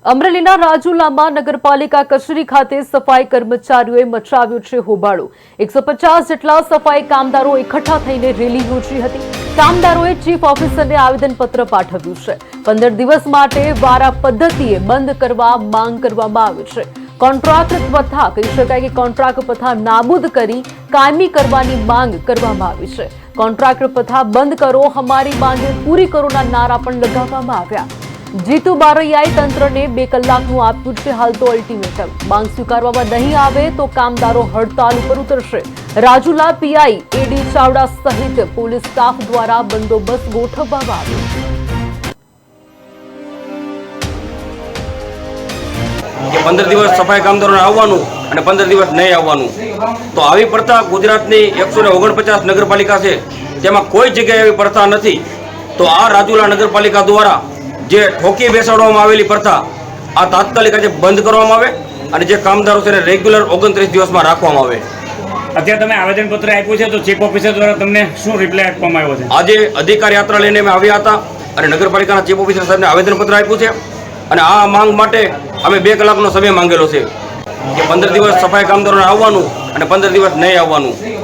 અમરેલીના રાજુલામાં નગરપાલિકા કચેરી ખાતે સફાઈ કર્મચારીઓએ મચાવ્યો છે હોબાળો। 150 જેટલા સફાઈ કામદારો એકઠા થઈને રેલી યોજી હતી। કામદારોએ ચીફ ઓફિસરને આવેદનપત્ર પાઠવ્યું છે। 15 દિવસ માટે વારા પદ્ધતિએ બંધ કરવા માંગ કરવામાં આવી છે। કોન્ટ્રાક્ટ પ્રથા કહી શકાય કે કોન્ટ્રાક્ટ પ્રથા નાબૂદ કરી કાયમી કરવાની માંગ કરવામાં આવી છે। કોન્ટ્રાક્ટ પ્રથા બંધ કરો, हमारी मांगे पूरी करोના નારા પણ લગાવવામાં આવ્યા। जीतू बारैयाए तंत्रने 2 કલાકનું આપ્યું છે हाल तो अल्टिमेटम। मांग स्वीकारવામાં नहीं આવે तो कामदारो हड़ताल पर उतरશે। રાજુલા पीआई एडी चावड़ा सहित पोलीस स्टाफ द्वारा बंदोबस्त गोठवવામાં આવ્યો। 15 દિવસ સફાઈ કામદારોને આવવાનું અને 15 દિવસ નહીં આવવાનું, તો આવી પ્રથા ગુજરાતની 149 નગરપાલિકા છે તેમાં કોઈ જગ્યાએ એવી પ્રથા નથી। તો આ રાજુલા નગરપાલિકા દ્વારા જે ઠોકી બેસાડવામાં આવેલી પ્રથા આ તાત્કાલિક આજે બંધ કરવામાં આવે અને જે કામદારો છે રેગ્યુલર 29 દિવસમાં રાખવામાં આવે। અત્યારે તમે આવેદનપત્ર આપ્યું છે, તો ચીફ ઓફિસર દ્વારા તમને શું રિપ્લાય આપવામાં આવ્યો છે? આજે અધિકાર યાત્રા લઈને અમે આવ્યા હતા અને નગરપાલિકાના ચીફ ઓફિસર સાહેબને આવેદનપત્ર આપ્યું છે અને આ માંગ માટે અમે 2 કલાકનો સમય માંગેલો છે કે 15 દિવસ સફાઈ કામદારોને આવવાનું અને 15 દિવસ નહીં આવવાનું।